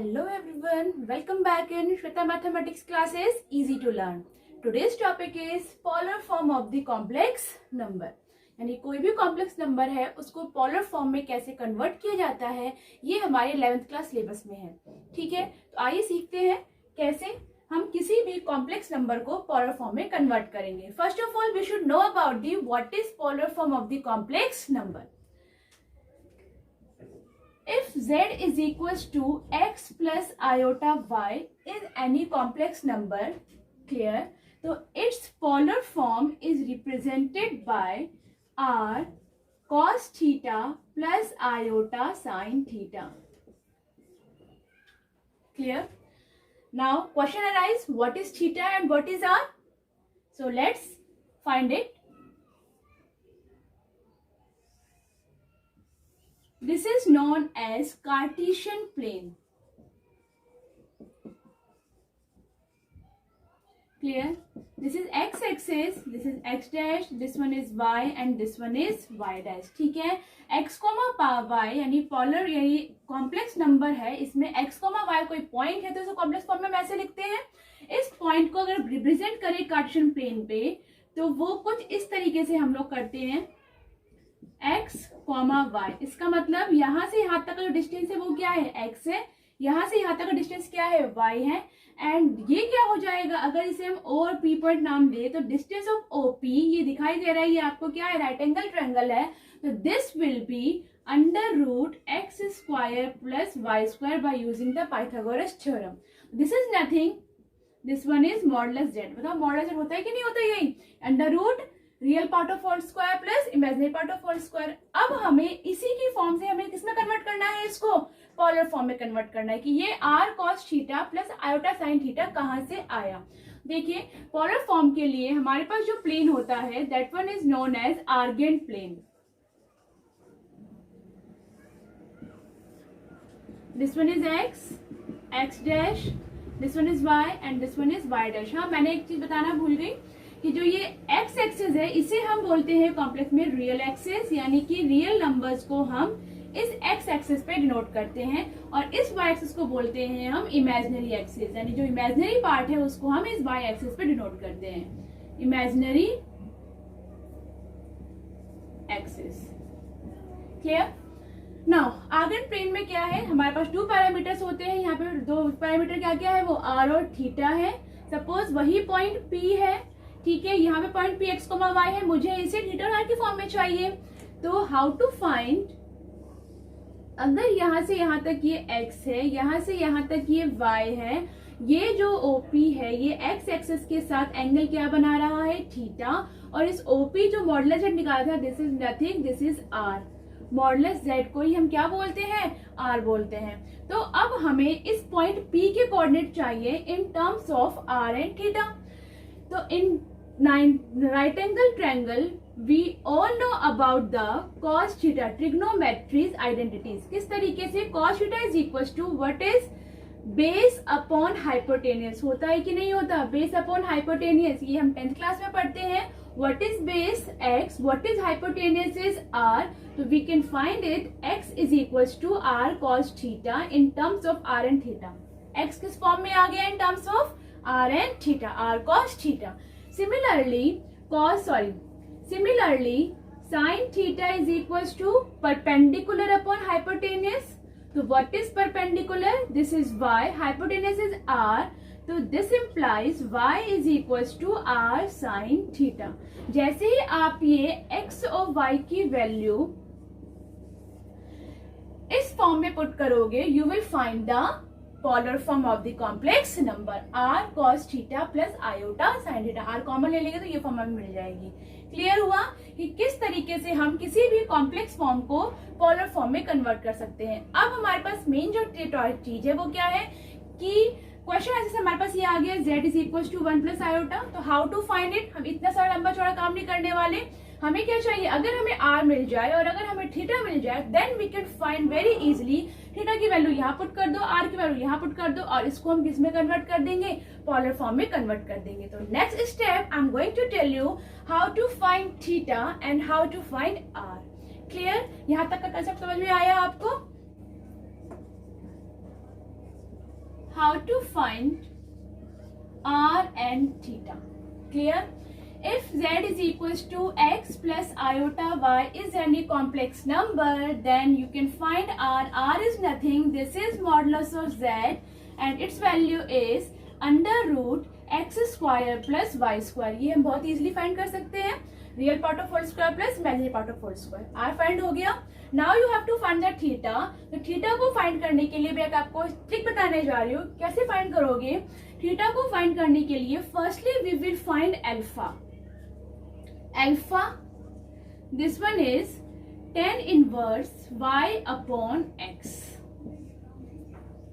Hello everyone, welcome back in Shweta Mathematics classes Easy to Learn. Today's topic is polar form of the complex number. यानी कोई भी complex number है उसको polar form में कैसे convert किया जाता है, ये हमारे 11th क्लास सिलेबस में है. ठीक है, तो आइए सीखते हैं कैसे हम किसी भी कॉम्प्लेक्स नंबर को पोलर फॉर्म में कन्वर्ट करेंगे. First of all we should know about the what is polar form of the complex number. If z is equals to x plus iota y is any complex number, clear? So its polar form is represented by r cos theta plus iota sin theta. Clear? Now question arises, what is theta and what is r? So let's find it. This is known as Cartesian plane. Clear? This is x-axis, this is x dash, this one is y and this one is y dash. ठीक है, x, y यानी polar यानी complex number है, इसमें x, y कोई point है तो इसको कॉम्प्लेक्स फॉर्म में ऐसे लिखते हैं. इस पॉइंट को अगर रिप्रेजेंट करें कार्टेशियन प्लेन पे तो वो कुछ इस तरीके से हम लोग करते हैं x, y. इसका मतलब यहाँ से यहाँ तक का जो डिस्टेंस है वो क्या है, x है. यहाँ से यहाँ तक का डिस्टेंस क्या है, y है. एंड ये क्या हो जाएगा, अगर इसे हम O और P पॉइंट नाम दे तो डिस्टेंस ऑफ OP ये दिखाई दे रहा है, ये आपको क्या है, राइट एंगल ट्रायंगल है. तो this will be under root x square plus y square by using the Pythagoras theorem. This is nothing, this one is modulus z. बताओ मॉडुलस z होता है कि नहीं होता, यही under root real part of whole square plus imaginary part of whole square. अब हमें इसी की फॉर्म से हमें किसमें कन्वर्ट करना है, इसको पोलर फॉर्म में कन्वर्ट करना है कि ये r cos theta plus iota sine theta कहां से आया. देखिए पोलर फॉर्म के लिए हमारे पास जो प्लेन होता है that one is known as Argand plane. This one is x dash, this one is y and this one is y dash. हाँ, मैंने एक चीज बताना भूल गई कि जो ये x एक्सिस है इसे हम बोलते हैं कॉम्प्लेक्स में रियल एक्सिस, यानी कि रियल नंबर्स को हम इस x एक्सिस पे डिनोट करते हैं, और इस y एक्सिस को बोलते हैं हम इमेजिनरी एक्सिस, यानी जो इमेजिनरी पार्ट है उसको हम इस y एक्सिस पे डिनोट करते हैं, imaginary axis. Clear? Now Argand plane में क्या है, हमारे पास 2 पैरामीटर्स होते हैं. यहाँ पे 2 पैरामीटर क्या क्या है, वो r और थीटा है. सपोज वही पॉइंट P है, ठीक है, यहाँ पे पॉइंट P x, y है, मुझे इसे थीटा और r की फॉर्म में चाहिए. तो हाउ टू फाइंड, अगर यहाँ से यहाँ तक ये x है, यहाँ से यहाँ तक ये y है, ये जो OP है ये x एक्सिस के साथ एंगल क्या बना रहा है, थीटा, और इस OP जो मॉडुलस z निकाला था this is nothing, this is r. Modulus z को ही हम क्या बोलते हैं, r बोलते हैं. तो अब हमें इस पॉइंट P के कोऑर्डिनेट चाहिए in terms of r and theta. तो इन right angle triangle we all know about the cos theta trigonometry's identities. किस तरीके से cos theta is equals to what is base upon hypotenuse. होता है कि नहीं होता, base upon hypotenuse, ये हम 10th क्लास में पढ़ते हैं. What is base x, what is hypotenuse is r. So we can find it x is equals to r cos theta in terms of r and theta. x किस form में आ गया, in terms of r and theta, r cos theta. Similarly, sin theta is equals to perpendicular upon hypotenuse. So what is perpendicular? This is y, hypotenuse is r. So this implies y is equals to r sin theta. जैसे ही आप ये x और y की value इस form में put करोगे, you will find the polar form of the complex number r cos theta plus iota sine theta. r common ले लेंगे तो ये फॉर्म हमें मिल जाएगी. क्लियर हुआ कि किस तरीके से हम किसी भी कॉम्प्लेक्स फॉर्म को पोलर फॉर्म में कन्वर्ट कर सकते हैं. अब हमारे पास मेन जो चीज है वो क्या है कि क्वेश्चन ऐसे हमारे पास ये आ गया z is equal to 1 plus iota. तो हाउ टू फाइंड इट, हम इतना सारा लंबा चौड़ा काम नहीं करने वाले. हमें क्या चाहिए, अगर हमें r मिल जाए और अगर हमें थीटा मिल जाए then we can find very easily. Theta की वैल्यू यहाँ पुट कर दो, r की वैल्यू यहाँ पुट कर दो, और इसको हम किसमें कन्वर्ट कर देंगे, पोलर फॉर्म में कन्वर्ट कर देंगे. तो next step I am going to tell you how to find theta and how to find r. Clear? यहाँ तक का कंसेप्ट समझ में आया आपको? how to find r and theta. Clear? If z is equals to x plus iota y is any complex number, then you can find r. R is nothing. This is modulus of z and its value is under root x square plus y square. ये हम बहुत easily find कर सकते हैं. Real part of whole square plus imaginary part of whole square. R find हो गया. Now you have to find the theta. तो theta को फाइंड करने के लिए मैं आपको ट्रिक बताने जा रही हूँ. कैसे फाइंड करोगे थीटा को? फाइंड करने के लिए firstly we will find alpha. Alpha, this one is tan inverse y upon x.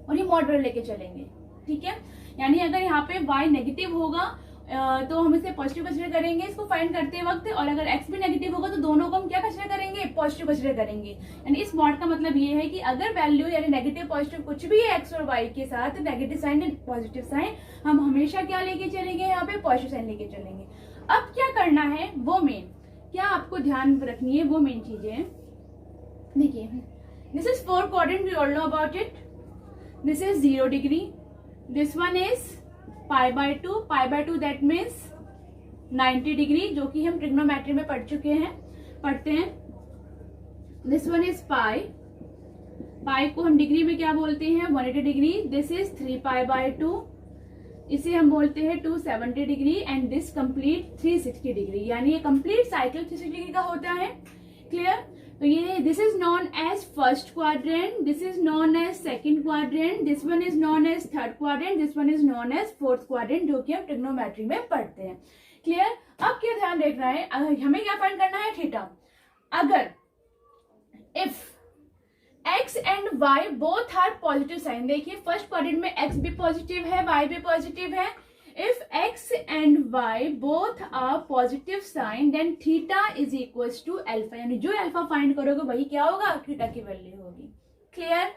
और ये मॉडल लेके चलेंगे. ठीक है, यानी अगर यहाँ पे y नेगेटिव होगा तो हम इसे पॉजिटिव कंसीडर करेंगे इसको फाइंड करते वक्त, और अगर x भी नेगेटिव होगा तो दोनों को हम क्या कंसीडर करेंगे? पॉजिटिव कंसीडर करेंगे. यानी इस मॉड का मतलब ये है कि अगर वैल्यू यानी नेगेटिव पॉजिटिव कुछ भी है x और y के साथ, negative sign and positive sign, हम हमेशा क्या लेके चलेंगे? यहाँ पे पॉजिटिव साइन लेके चलेंगे. अब क्या करना है वो मेन, क्या आपको ध्यान रखनी है वो मेन चीजें. देखिए, this is 4 quadrant, we all know about it. This is 0 degree. This one is pi by 2. Pi by 2 that means 90 degree, जो कि हम ट्रिग्नोमेट्री में पढ़ते हैं. This one is pi. Pi को हम डिग्री में क्या बोलते हैं? 180 degree. This is 3 pi by 2. इसे हम बोलते हैं 270 degree. And this complete 360 degree. यानी ये कंप्लीट साइकिल 360 डिग्री का होता है. क्लियर? तो ये this is known as first quadrant, this is known as second quadrant, this one is known as third quadrant, this one is known as fourth quadrant, जो कि हम ट्रिग्नोमेट्री में पढ़ते हैं. क्लियर? अब क्या ध्यान रखना है, हमें क्या फाइंड करना है? थीटा. अगर if x and y both are positive sign, देखिए फर्स्ट क्वाड्रेंट में x भी पॉजिटिव है, y भी पॉजिटिव है. If x and y both are positive sign, then theta is equals to alpha. यानी जो अल्फा फाइंड करोगे वही क्या होगा? थीटा की वैल्यू होगी. क्लियर?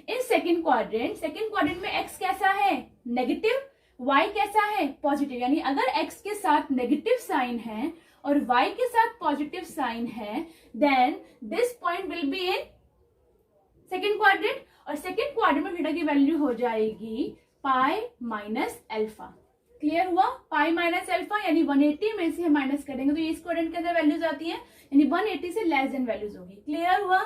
इन सेकंड क्वाड्रेंट में x कैसा है? नेगेटिव. y कैसा है? पॉजिटिव. यानी अगर x के साथ नेगेटिव साइन है और y के साथ पॉजिटिव साइन है, then this point will be in second quadrant. और सेकंड क्वाड्रेंट में थीटा की वैल्यू हो जाएगी पाई माइनस अल्फा. क्लियर हुआ? पाई माइनस अल्फा, यानी 180 में से हम माइनस करेंगे तो ये इस क्वाड्रेंट के अंदर वैल्यूज आती है, यानी 180 से लेस देन वैल्यूज होगी. क्लियर हुआ?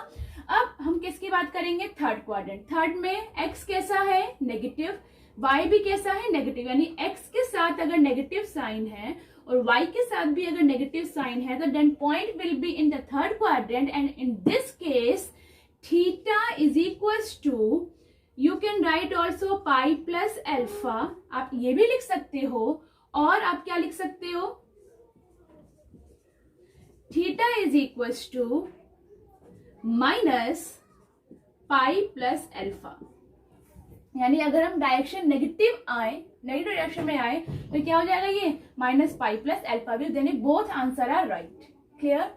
अब हम किसकी बात करेंगे? Third quadrant. थर्ड में x कैसा है? नेगेटिव. y भी कैसा है? नेगेटिव. यानी x के साथ अगर नेगेटिव साइन है और y के साथ भी अगर नेगेटिव साइन है, तो then point will be in the third quadrant. And in this case theta is equals to, you can write also pi plus alpha. आप ये भी लिख सकते हो, और आप क्या लिख सकते हो? Theta is equals to minus pi plus alpha. यानी अगर हम डायरेक्शन नेगेटिव डायरेक्शन में आए तो क्या हो जाएगा? ये माइनस पाई प्लस अल्फा भी. Then both answer are right. Clear?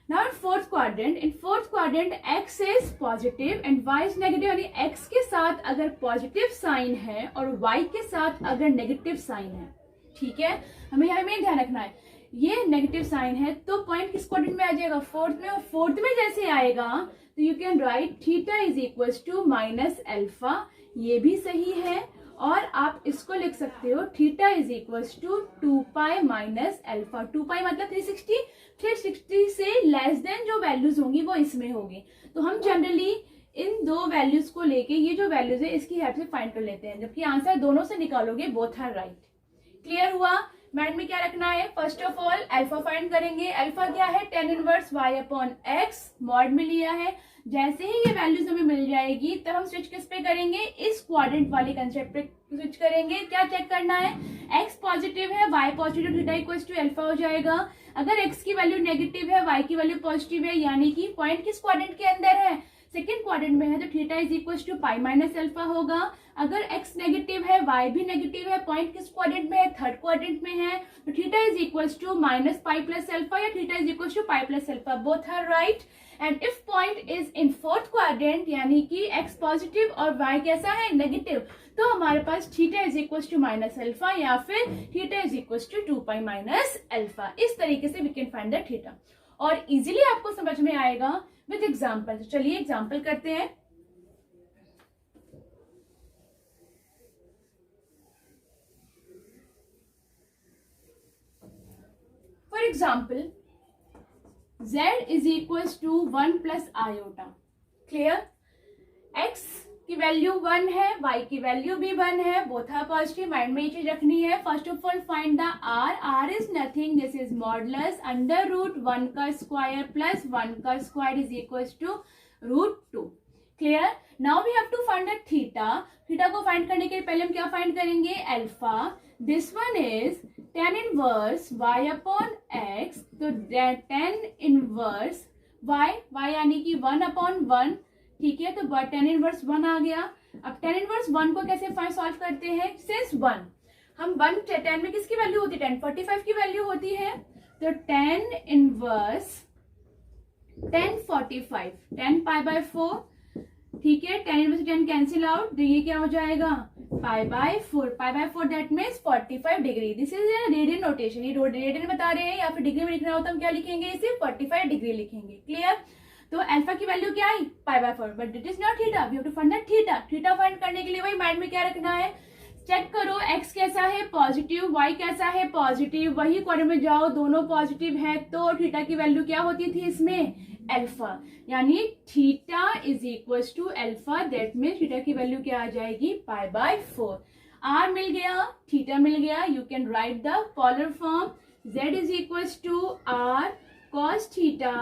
Now in fourth quadrant x is positive and y is negative. यानी x के साथ अगर पॉजिटिव साइन है और y के साथ अगर नेगेटिव साइन है, ठीक है, हमें यहाँ में ध्यान रखना है. ये नेगेटिव साइन है तो पॉइंट किस क्वाड्रेंट में आ जाएगा? फोर्थ में. और फोर्थ में जैसे आएगा तो you can write theta is equals to minus alpha. ये भी सही है. और आप इसको लिख सकते हो theta is equals to 2 pi minus alpha. 2 pi मतलब 360 से लेस देन जो वैल्यूज होंगी वो इसमें होगी. तो हम जनरली इन दो वैल्यूज को लेके ये जो वैल्यूज है इसकी हेल्प से फाइंड कर लेते हैं, जबकि आंसर दोनों से निकालोगे बोथ आर राइट. क्लियर हुआ? माइंड में क्या रखना है? First of all alpha find करेंगे. अल्फा क्या है? tan inverse y upon x. Mod में लिया है. जैसे ही ये वैल्यूज हमें मिल जाएगी तब हम स्विच किस पे करेंगे? इस क्वाड्रेंट वाले कंसेप्ट पे स्विच करेंगे. क्या चेक करना है? x पॉजिटिव है, y positive, theta equals to alpha हो जाएगा. अगर x की वैल्यू नेगेटिव है, y की वैल्यू पॉजिटिव है, यानी कि पॉइंट किस क्वाड्रेंट के अंदर है? सेकेंड क्वाड्रेंट में है, तो theta is equals to pi minus alpha होगा. अगर x नेगेटिव है, y भी नेगेटिव है, पॉइंट किस क्वाड्रेंट में है? थर्ड क्वाड्रेंट में है, तो theta is equals to minus pi plus alpha या theta is equals to pi plus alpha. Both are right. And if point is in fourth quadrant, यानी कि x पॉजिटिव और y कैसा है? नेगेटिव, तो हमारे पास theta is equals to minus alpha या फिर theta is equals to 2 pi minus alpha. इस तरीके से we can find the theta, और इजीली आपको समझ में आएगा विद एग्जाम्पल. तो चलिए एग्जाम्पल करते हैं. For example z is equals to 1 plus iota. Clear? x की वैल्यू 1 है, y की वैल्यू भी 1 है, बोथ आर पॉजिटिव. माइंड में ये चीज रखनी है. First of all find the r. r is nothing, this is modulus under root 1 का स्क्वायर प्लस 1 का square is equals to root 2. Clear? Now we have to find the theta. Theta को find करने के लिए पहले हम क्या find करेंगे? Alpha. This one is tan inverse y upon x. तो tan इनवर्स y यानी कि 1 अपॉन 1. ठीक है, तो tan इनवर्स 1 आ गया. अब tan इनवर्स 1 को कैसे सॉल्व करते हैं? सिंस 1 हम 1 tan में किसकी वैल्यू होती है? tan 45 की वैल्यू होती है. तो tan inverse tan 45 tan pi by 4. ठीक है, tan इनवर्स 10 कैंसिल आउट, तो ये क्या हो जाएगा? पाई by 4. Pi by 4 that means 45 degree. This is radian notation. ये रेडियन बता रहे हैं या फिर डिग्री में लिखना हो तो हम क्या लिखेंगे? इसे 45 डिग्री लिखेंगे. क्लियर? तो अल्फा की वैल्यू क्या आई? Pi by 4. But it is not theta. We have to find the theta. Theta find करने के लिए वही माइंड में क्या रखना है? चेक करो x कैसा है? पॉजिटिव. y कैसा है? पॉजिटिव. वही क्वाड्रेंट में जाओ, दोनों पॉजिटिव है तो थीटा की वैल्यू क्या होती थी इसमें? अल्फा. यानी theta is equals to alpha. That means theta की वैल्यू क्या आ जाएगी? पाई बाय 4. r मिल गया, थीटा मिल गया. You can write the polar form. z is equals to r cos theta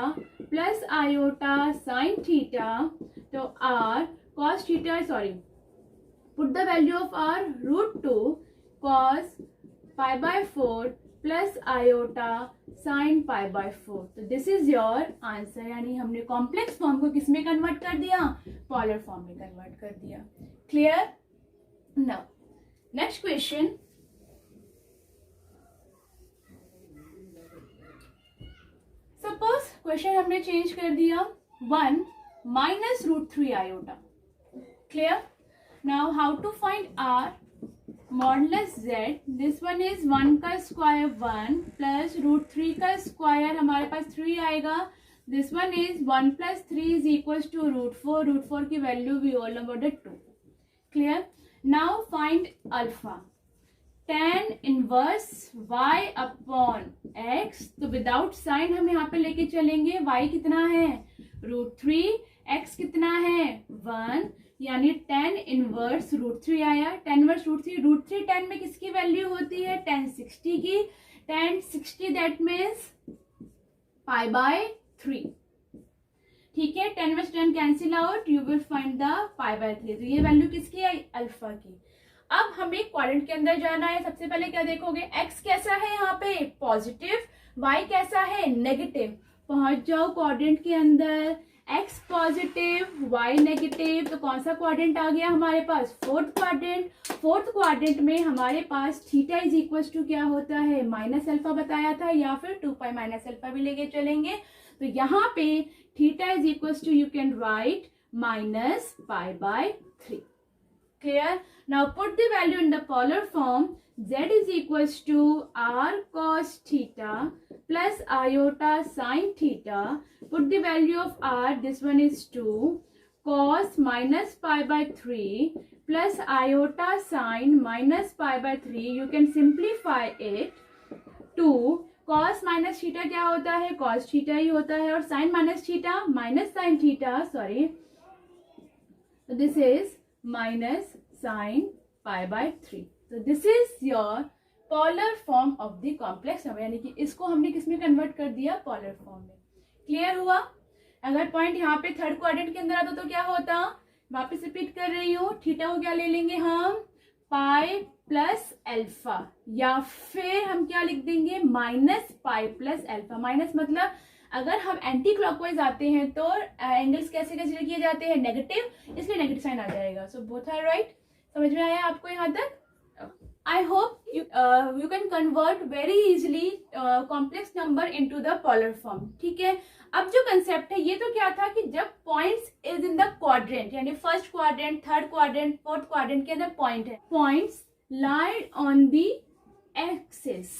plus iota sin theta. तो r cos theta, sorry, put the value of r root 2 cos pi by 4 plus iota sin pi by 4. तो this is your answer. यानी हमने complex form को किस में convert कर दिया? Polar form में कन्वर्ट कर दिया. Clear? Now next question. Suppose question हमने चेंज कर दिया 1 minus root 3 iota. Clear? Now how to find r modulus z? This one is 1 का स्क्वायर 1 प्लस रूट 3 का स्क्वायर, हमारे पास 3 आएगा. This one is 1 plus 3 is equals to root 4. Root 4 की value we all know about 2. Clear? Now find alpha. tan inverse y upon x. तो without sign हम यहाँ पे लेके चलेंगे. y कितना है? रूट 3. x कितना है? 1. यानी tan इनवर्स रूट 3 आया. tan इनवर्स रूट 3 tan में किसकी वैल्यू होती है? tan 60 की. tan 60 that means pi by 3. ठीक है, tan inverse tan cancel out, you will find the pi by 3. तो ये वैल्यू किसकी आई? अल्फा की. अब हमें क्वाड्रेंट के अंदर जाना है. सबसे पहले क्या देखोगे? x कैसा है यहाँ पे? पॉजिटिव. y कैसा है? नेगेटिव. पहुंच जाओ क्वाड्रेंट के अंदर. x positive, y negative. तो कौन सा क्वाड्रेंट आ गया हमारे पास? Fourth quadrant. फोर्थ क्वाड्रेंट में हमारे पास थीटा इज इक्वल टू क्या होता है? माइनस अल्फा बताया था, या फिर 2 पाई माइनस अल्फा भी लेके चलेंगे. तो यहाँ पे theta is equal to you can write minus pi by 3. Clear? Now put the value in the polar form. Z is equals to r cos theta plus iota sin theta. Put the value of r. This one is 2 cos minus pi by 3 plus iota sin minus pi by 3. You can simplify it. 2 cos minus theta क्या होता है? cos theta ही होता है. और sin minus theta minus sin theta. Sorry. So this is minus sin pi by 3. So this is your polar form of the complex number. यानी कि इसको हमने किसमें कन्वर्ट कर दिया? पोलर फॉर्म में. क्लियर हुआ? अगर पॉइंट यहाँ पे थर्ड क्वाड्रेंट के अंदर आता तो क्या होता? वापस रिपीट कर रही हूँ. थीटा को क्या ले लेंगे हम? पाई प्लस अल्फा, या फिर हम क्या लिख देंगे? Minus pi plus alpha. Minus मतलब अगर हम एंटी क्लॉकवाइज आते हैं तो एंगल्स कैसे कंसीडर किए जाते हैं? नेगेटिव, इसलिए नेगेटिव साइन आ जाएगा. So both are right. समझ में आया आपको यहाँ तक? I hope you can convert very easily complex number into the polar form. ठीक है, अब जो कंसेप्ट है ये तो क्या था कि जब points is in the quadrant, यानी first quadrant, third quadrant, fourth quadrant के अंदर पॉइंट है, points lie on the axis.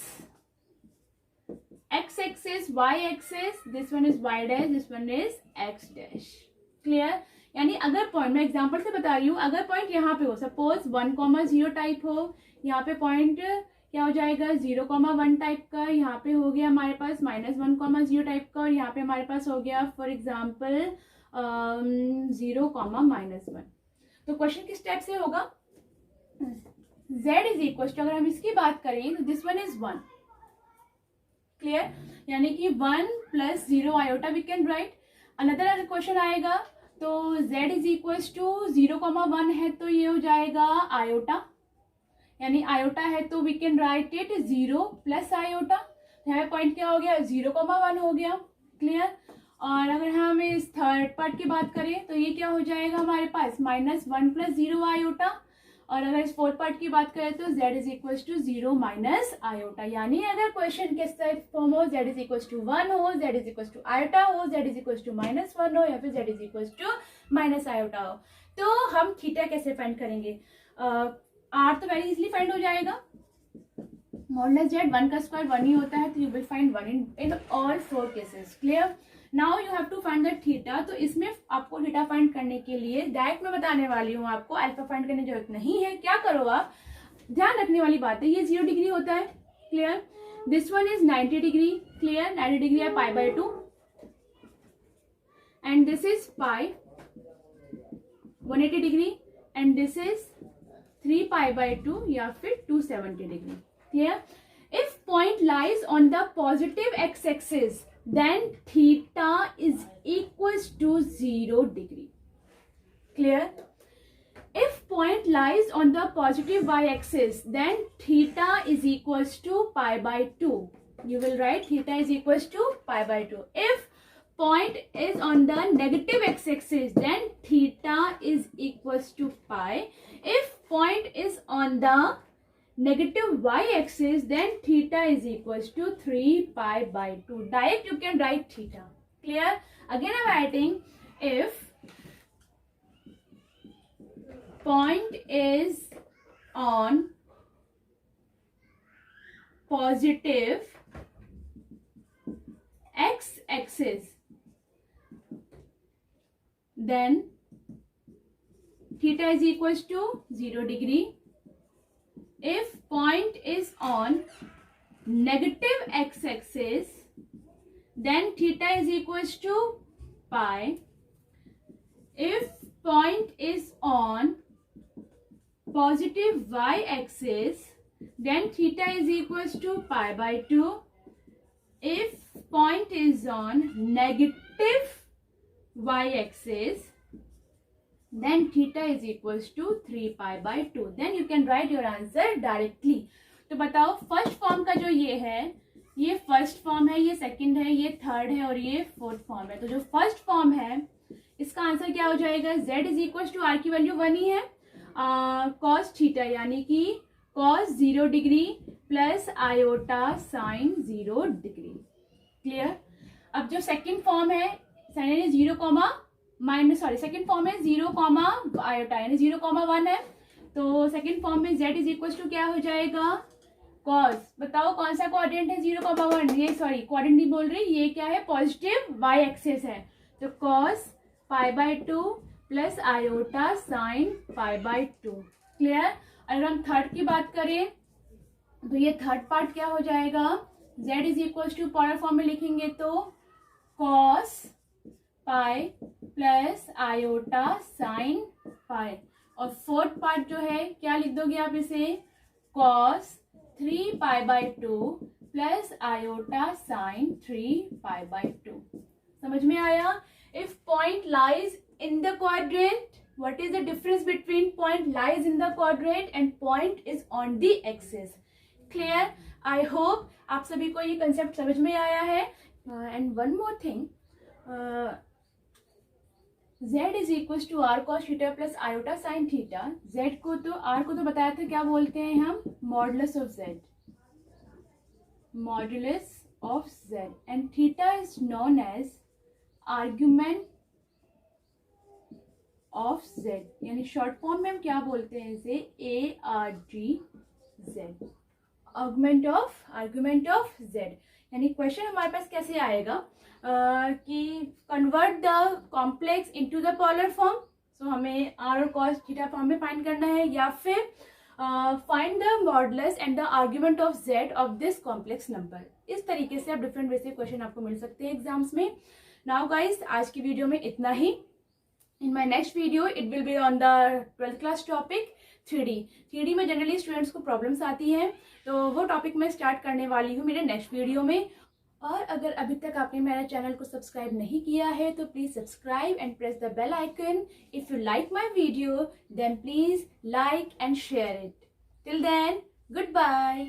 x axis, y axis, this one is y dash, this one is x dash. Clear? यानी अगर point, मैं example से बता रही हूँ, अगर पॉइंट यहाँ पे हो, सपोज 1,0 टाइप हो, यहाँ पे पॉइंट क्या हो जाएगा 0,1 टाइप का, यहाँ पे हो गया हमारे पास -1,0 टाइप का, और यहाँ पे हमारे पास हो गया फॉर एग्जाम्पल 0,-1। तो क्वेश्चन किस टाइप से होगा, z इज इक्वल टू, अगर हम इसकी बात करें तो दिस वन इज 1, क्लियर, यानी कि 1 + 0 iota we can write. Another question आएगा तो z इज इक्वल टू 0,1 है तो ये हो जाएगा आयोटा, यानी आयोटा है तो we can write it 0 + iota, यहाँ पॉइंट क्या हो गया 0,1 हो गया, क्लियर। और अगर हम इस थर्ड पार्ट की बात करें तो ये क्या हो जाएगा हमारे पास -1 + 0 आयोटा, और अगर इस फोर्थ पार्ट की बात करें तो z is equal to 0 - iota, यानी अगर क्वेश्चन किस टाइप फॉर्म हो, z इज इक्वल टू 1 हो, z is equal to iota हो, z इज इक्वल टू -1 हो, या फिर z is equal to -iota हो, तो हम थीटा कैसे फाइंड करेंगे। r तो वेरी इजीली फाइंड हो जाएगा, मॉडुलस z 1 का स्क्वायर 1 ही होता है, तो you will find 1 in all 4 cases, clear. Now you have to find the theta, तो इसमें आपको थीटा फाइंड करने के लिए डायरेक्ट मैं बताने वाली हूँ, आपको अल्फा फाइंड करने की जरूरत नहीं है। क्या करो आप, ध्यान रखने वाली बात है, ये 0 डिग्री होता है, clear, this one is 90 degree, clear, 90 degree है π/2, and this is pi 180 degree, and this is 3 π/2 या फिर 270 degree, clear. If point lies on the positive x axis then theta is equals to 0 degree, clear. If point lies on the positive y-axis then theta is equals to π/2, you will write theta is equals to π/2. If point is on the negative x-axis then theta is equals to pi. If point is on the negative y-axis then theta is equals to 3 π/2. Direct you can write theta, clear. Again I'm writing, if point is on positive x-axis then theta is equals to 0 degree. If point is on negative x-axis then theta is equals to pi. If point is on positive y-axis then theta is equals to π/2. If point is on negative y-axis then theta is equals to 3 π/2. Then you can write your answer directly. तो बताओ first form का जो ये है, ये first form है, ये second है, ये थर्ड है और ये फोर्थ फॉर्म है। तो जो फर्स्ट फॉर्म है इसका आंसर क्या हो जाएगा, z is equal to r की वैल्यू 1 ही है, cos थीटा यानी कि cos 0 degree plus iota sin 0 degree, clear. अब जो सेकंड फॉर्म है सेकंड फॉर्म है 0, आयोटा यानी 0,1 है, तो सेकंड फॉर्म में z इज इक्वल टू क्या हो जाएगा, cos, बताओ कौन सा क्वाड्रेंट है 0,1, ये सॉरी क्वाड्रेंट नहीं बोल रही, ये क्या है पॉजिटिव y एक्सिस है, तो cos π/2 plus iota sin π/2, clear. अगर हम थर्ड की बात करें तो ये थर्ड पार्ट क्या हो जाएगा, z is equal to power form में लिखेंगे तो cos pi plus iota sine pi, और फोर्थ पार्ट जो है क्या लिख दोगे आप इसे, cos 3 π/2 प्लस आयोटा साइन 3 π/2। समझ में आया। If point lies in the quadrant, what is the difference between point lies in the quadrant and point is on the axis, clear. I hope आप सभी को ये कंसेप्ट समझ में आया है। And one more thing, z is equal to r cos theta plus iota sine theta, z को तो r को तो बताया था क्या बोलते हैं हम, modulus of z, modulus of z, and theta is known as argument of z, यानी शॉर्ट फॉर्म में हम क्या बोलते हैं इसे, ARG, आर्गुमेंट ऑफ z। यानी क्वेश्चन हमारे पास कैसे आएगा कि convert the complex into the polar form, so हमें r और cos थीटा फॉर्म में फाइंड करना है, या फिर find the modulus and the argument of z of this complex number. इस तरीके से आप डिफरेंट वे से क्वेश्चन आपको मिल सकते हैं एग्जाम्स में। नाउ गाइस, आज की वीडियो में इतना ही। In my next video it will be on the 12th class topic 3D में जनरली स्टूडेंट्स को प्रॉब्लम्स आती हैं, तो वो टॉपिक मैं स्टार्ट करने वाली हूँ मेरे नेक्स्ट वीडियो में। और अगर अभी तक आपने मेरे चैनल को सब्सक्राइब नहीं किया है तो please subscribe and press the bell icon. If you like my video then please like and share it. Till then, good bye.